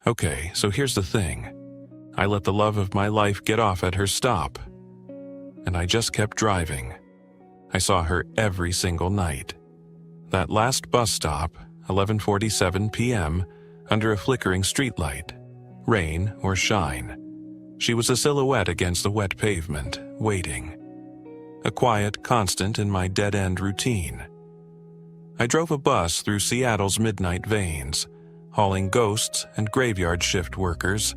Okay, so here's the thing. I let the love of my life get off at her stop, and I just kept driving. I saw her every single night. That last bus stop, 11:47 p.m., under a flickering streetlight, rain or shine. She was a silhouette against the wet pavement, waiting. A quiet constant in my dead-end routine. I drove a bus through Seattle's midnight veins, hauling ghosts and graveyard shift workers,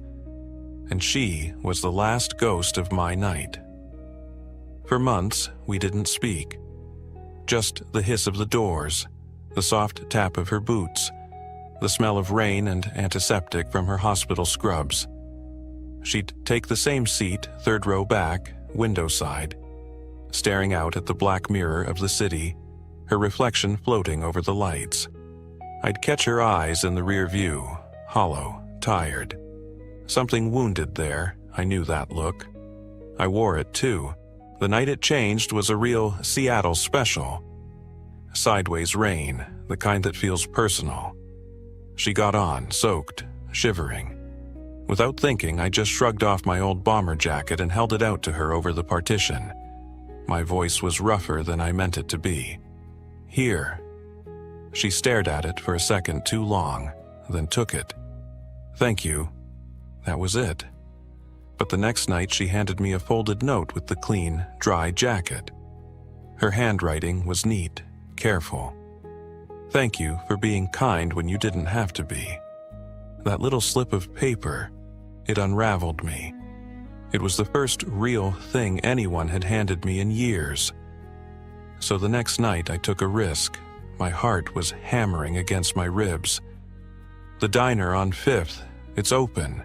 and she was the last ghost of my night. For months, we didn't speak. Just the hiss of the doors, the soft tap of her boots, the smell of rain and antiseptic from her hospital scrubs. She'd take the same seat, third row back, window side, staring out at the black mirror of the city, her reflection floating over the lights. I'd catch her eyes in the rear view, hollow, tired. Something wounded there, I knew that look. I wore it too. The night it changed was a real Seattle special. Sideways rain, the kind that feels personal. She got on, soaked, shivering. Without thinking, I just shrugged off my old bomber jacket and held it out to her over the partition. My voice was rougher than I meant it to be. Here. She stared at it for a second too long, then took it. Thank you. That was it. But the next night she handed me a folded note with the clean, dry jacket. Her handwriting was neat, careful. Thank you for being kind when you didn't have to be. That little slip of paper, it unraveled me. It was the first real thing anyone had handed me in years. So the next night I took a risk. My heart was hammering against my ribs. The diner on 5th, it's open.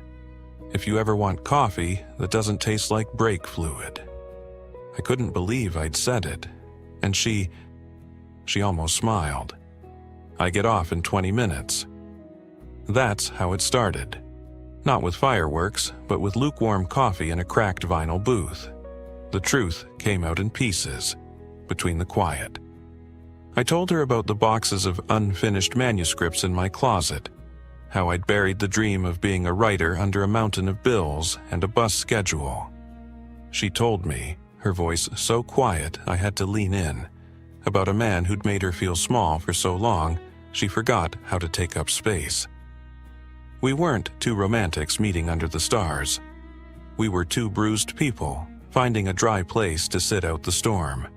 If you ever want coffee that doesn't taste like brake fluid. I couldn't believe I'd said it, and she almost smiled. I get off in 20 minutes. That's how it started. Not with fireworks, but with lukewarm coffee in a cracked vinyl booth. The truth came out in pieces, between the quiet. I told her about the boxes of unfinished manuscripts in my closet, how I'd buried the dream of being a writer under a mountain of bills and a bus schedule. She told me, her voice so quiet I had to lean in, about a man who'd made her feel small for so long she forgot how to take up space. We weren't two romantics meeting under the stars. We were two bruised people, finding a dry place to sit out the storm.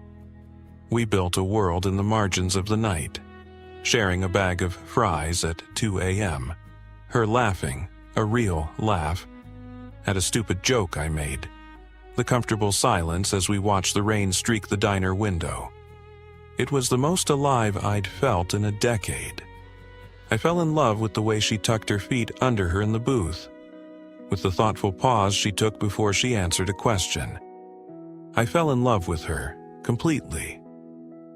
We built a world in the margins of the night, sharing a bag of fries at 2 a.m., her laughing, a real laugh, at a stupid joke I made, the comfortable silence as we watched the rain streak the diner window. It was the most alive I'd felt in a decade. I fell in love with the way she tucked her feet under her in the booth, with the thoughtful pause she took before she answered a question. I fell in love with her, completely.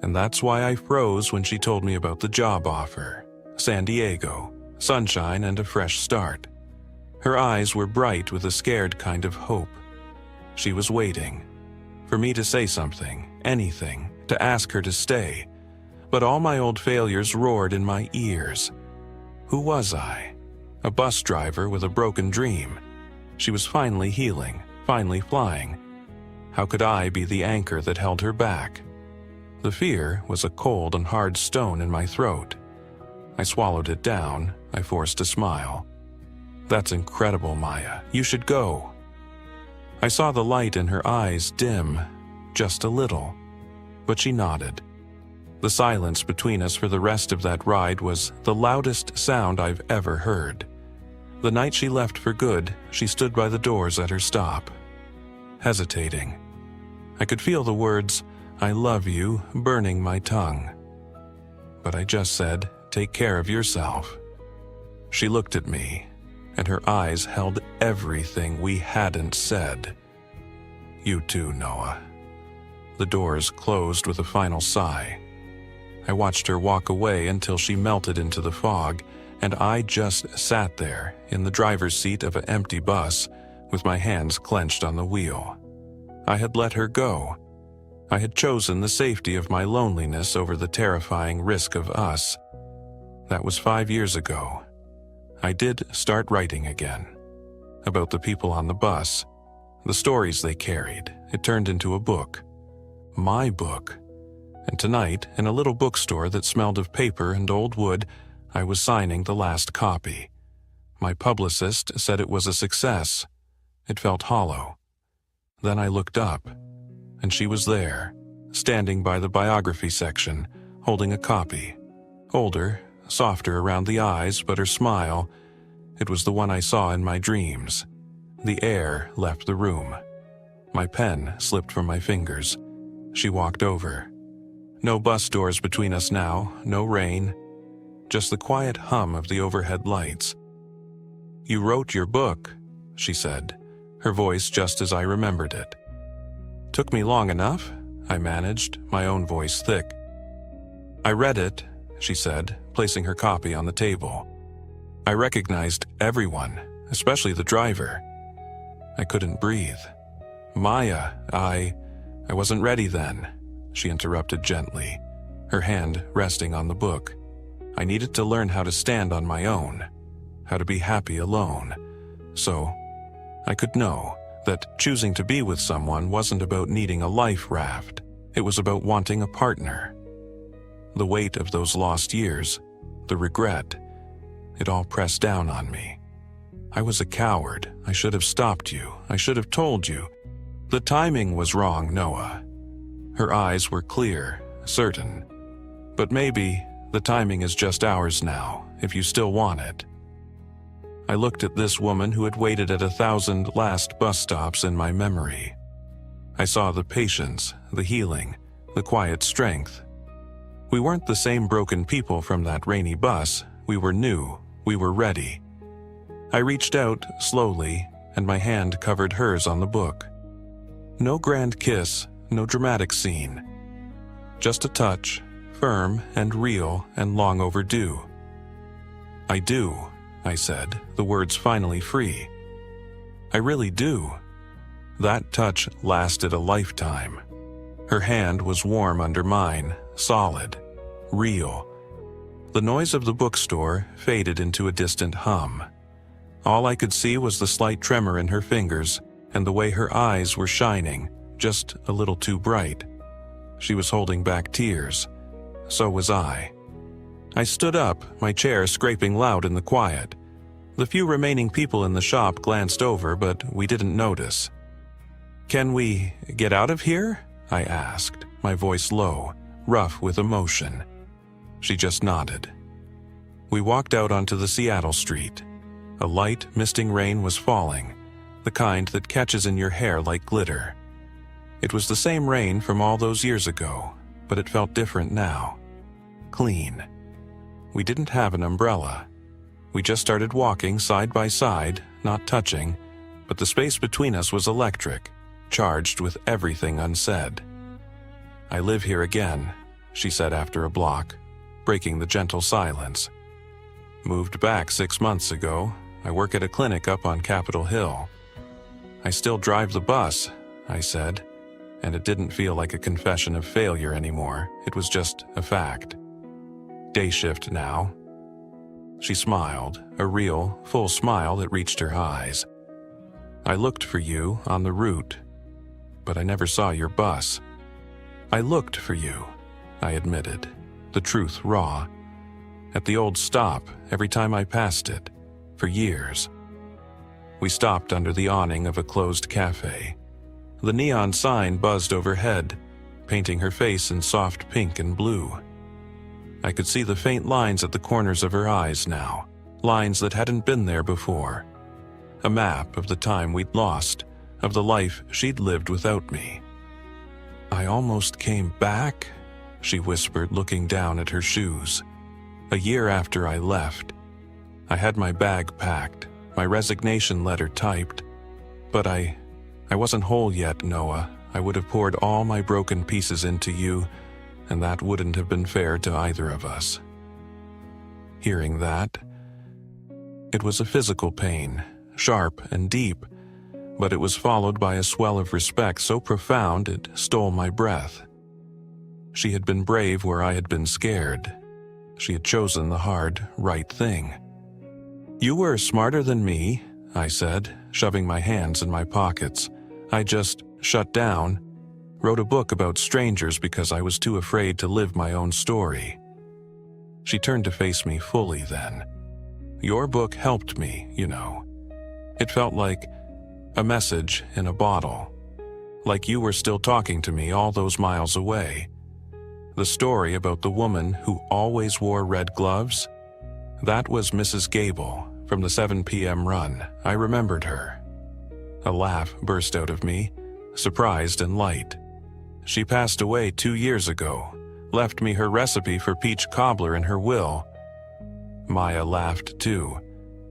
And that's why I froze when she told me about the job offer. San Diego, sunshine and a fresh start. Her eyes were bright with a scared kind of hope. She was waiting for me to say something, anything, to ask her to stay. But all my old failures roared in my ears. Who was I? A bus driver with a broken dream. She was finally healing, finally flying. How could I be the anchor that held her back? The fear was a cold and hard stone in my throat. I swallowed it down. I forced a smile. That's incredible, Maya. You should go. I saw the light in her eyes dim, just a little, but she nodded. The silence between us for the rest of that ride was the loudest sound I've ever heard. The night she left for good, she stood by the doors at her stop, hesitating. I could feel the words, "I love you," burning my tongue. But I just said, "Take care of yourself." She looked at me, and her eyes held everything we hadn't said. You too, Noah. The doors closed with a final sigh. I watched her walk away until she melted into the fog, and I just sat there in the driver's seat of an empty bus with my hands clenched on the wheel. I had let her go. I had chosen the safety of my loneliness over the terrifying risk of us. That was 5 years ago. I did start writing again. About the people on the bus, the stories they carried. It turned into a book. My book. And tonight, in a little bookstore that smelled of paper and old wood, I was signing the last copy. My publicist said it was a success. It felt hollow. Then I looked up, and she was there, standing by the biography section, holding a copy. Older, softer around the eyes, but her smile, it was the one I saw in my dreams. The air left the room. My pen slipped from my fingers. She walked over. No bus doors between us now, no rain, just the quiet hum of the overhead lights. "You wrote your book," she said, her voice just as I remembered it. "Took me long enough," I managed, my own voice thick. "I read it," she said, placing her copy on the table. I recognized everyone, especially the driver. I couldn't breathe. "Maya, I wasn't ready then," she interrupted gently, her hand resting on the book. "I needed to learn how to stand on my own, how to be happy alone. So I could know that choosing to be with someone wasn't about needing a life raft. It was about wanting a partner. The weight of those lost years, the regret, it all pressed down on me. I was a coward. I should have stopped you. I should have told you. The timing was wrong, Noah." Her eyes were clear, certain. "But maybe the timing is just ours now, if you still want it." I looked at this woman who had waited at 1,000 last bus stops in my memory. I saw the patience, the healing, the quiet strength. We weren't the same broken people from that rainy bus. We were new. We were ready. I reached out slowly, and my hand covered hers on the book. No grand kiss, no dramatic scene. Just a touch, firm and real and long overdue. "I do," I said, the words finally free. "I really do." That touch lasted a lifetime. Her hand was warm under mine, solid, real. The noise of the bookstore faded into a distant hum. All I could see was the slight tremor in her fingers and the way her eyes were shining, just a little too bright. She was holding back tears. So was I. I stood up, my chair scraping loud in the quiet. The few remaining people in the shop glanced over, but we didn't notice. "Can we get out of here?" I asked, my voice low, rough with emotion. She just nodded. We walked out onto the Seattle street. A light, misting rain was falling, the kind that catches in your hair like glitter. It was the same rain from all those years ago, but it felt different now. Clean. We didn't have an umbrella. We just started walking side by side, not touching, but the space between us was electric, charged with everything unsaid. "I live here again," she said after a block, breaking the gentle silence. "Moved back 6 months ago. I work at a clinic up on Capitol Hill." "I still drive the bus," I said, and it didn't feel like a confession of failure anymore. It was just a fact. "Day shift now." She smiled, a real, full smile that reached her eyes. "I looked for you on the route, but I never saw your bus." "I looked for you," I admitted, the truth raw. "At the old stop, every time I passed it, for years." We stopped under the awning of a closed cafe. The neon sign buzzed overhead, painting her face in soft pink and blue. I could see the faint lines at the corners of her eyes now, lines that hadn't been there before. A map of the time we'd lost, of the life she'd lived without me. "I almost came back," she whispered, looking down at her shoes. "A year after I left. I had my bag packed, my resignation letter typed, but I wasn't whole yet, Noah. I would have poured all my broken pieces into you, and that wouldn't have been fair to either of us." Hearing that, it was a physical pain, sharp and deep, but it was followed by a swell of respect so profound it stole my breath. She had been brave where I had been scared. She had chosen the hard, right thing. You were smarter than me, I said, shoving my hands in my pockets. I just shut down, wrote a book about strangers because I was too afraid to live my own story. She turned to face me fully then. Your book helped me, you know. It felt like a message in a bottle. Like you were still talking to me all those miles away. The story about the woman who always wore red gloves? That was Mrs. Gable from the 7 p.m. run. I remembered her. A laugh burst out of me, surprised and light. She passed away 2 years ago, left me her recipe for peach cobbler in her will. Maya laughed too,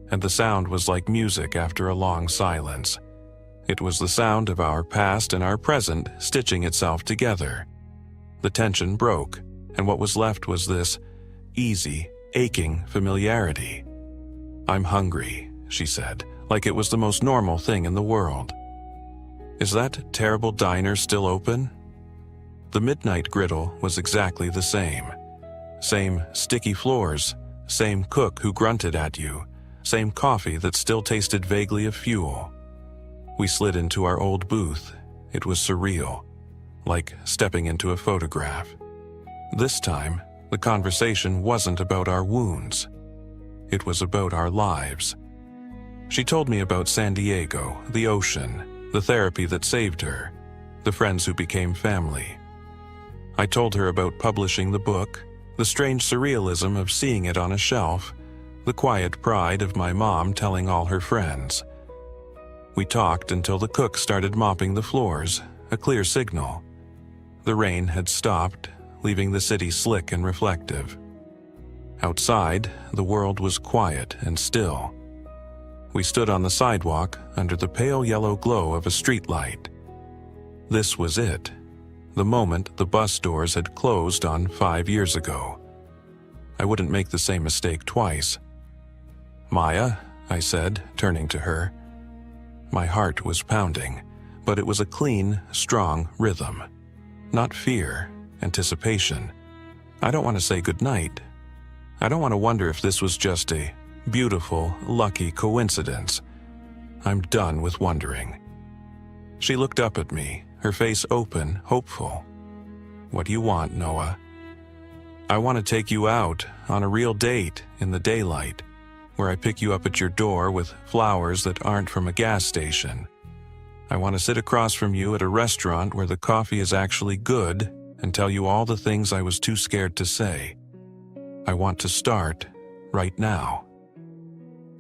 and the sound was like music after a long silence. It was the sound of our past and our present stitching itself together. The tension broke, and what was left was this easy, aching familiarity. I'm hungry, she said, like it was the most normal thing in the world. Is that terrible diner still open? The midnight griddle was exactly the same. Same sticky floors, same cook who grunted at you, same coffee that still tasted vaguely of fuel. We slid into our old booth. It was surreal, like stepping into a photograph. This time, the conversation wasn't about our wounds. It was about our lives. She told me about San Diego, the ocean, the therapy that saved her, the friends who became family. I told her about publishing the book, the strange surrealism of seeing it on a shelf, the quiet pride of my mom telling all her friends. We talked until the cook started mopping the floors, a clear signal. The rain had stopped, leaving the city slick and reflective. Outside, the world was quiet and still. We stood on the sidewalk under the pale yellow glow of a streetlight. This was it, the moment the bus doors had closed on 5 years ago. I wouldn't make the same mistake twice. Maya, I said, turning to her. My heart was pounding, but it was a clean, strong rhythm. Not fear, anticipation. I don't want to say goodnight. I don't want to wonder if this was just a beautiful, lucky coincidence. I'm done with wondering. She looked up at me, her face open, hopeful. What do you want, Noah? I want to take you out on a real date in the daylight, where I pick you up at your door with flowers that aren't from a gas station. I want to sit across from you at a restaurant where the coffee is actually good and tell you all the things I was too scared to say. I want to start right now.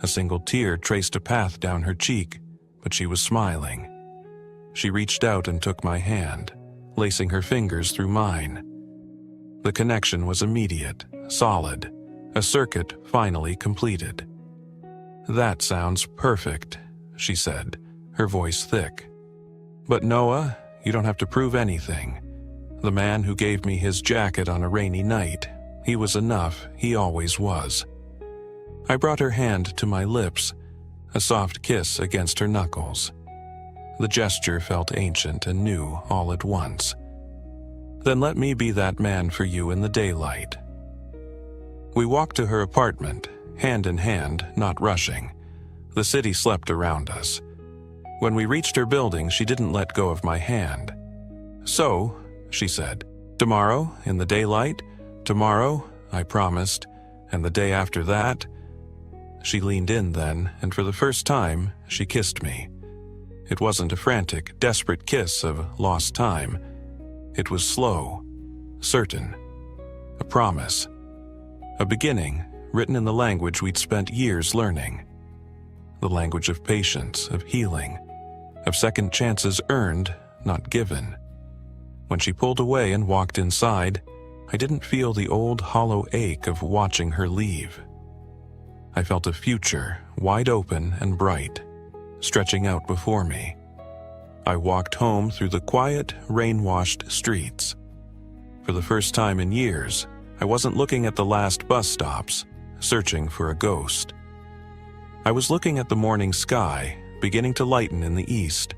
A single tear traced a path down her cheek, but she was smiling. She reached out and took my hand, lacing her fingers through mine. The connection was immediate, solid, a circuit finally completed. That sounds perfect, she said, her voice thick. But Noah, you don't have to prove anything. The man who gave me his jacket on a rainy night, he was enough, he always was. I brought her hand to my lips, a soft kiss against her knuckles. The gesture felt ancient and new all at once. Then let me be that man for you in the daylight. We walked to her apartment, hand in hand, not rushing. The city slept around us. When we reached her building, she didn't let go of my hand. So, she said, tomorrow, in the daylight, tomorrow, I promised, and the day after that. She leaned in then, and for the first time, she kissed me. It wasn't a frantic, desperate kiss of lost time. It was slow, certain, a promise, a beginning written in the language we'd spent years learning. The language of patience, of healing, of second chances earned, not given. When she pulled away and walked inside, I didn't feel the old hollow ache of watching her leave. I felt a future, wide open and bright, stretching out before me. I walked home through the quiet, rain-washed streets. For the first time in years, I wasn't looking at the last bus stops, searching for a ghost. I was looking at the morning sky, beginning to lighten in the east,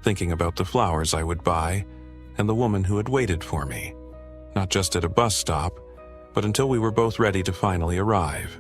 thinking about the flowers I would buy and the woman who had waited for me, not just at a bus stop, but until we were both ready to finally arrive.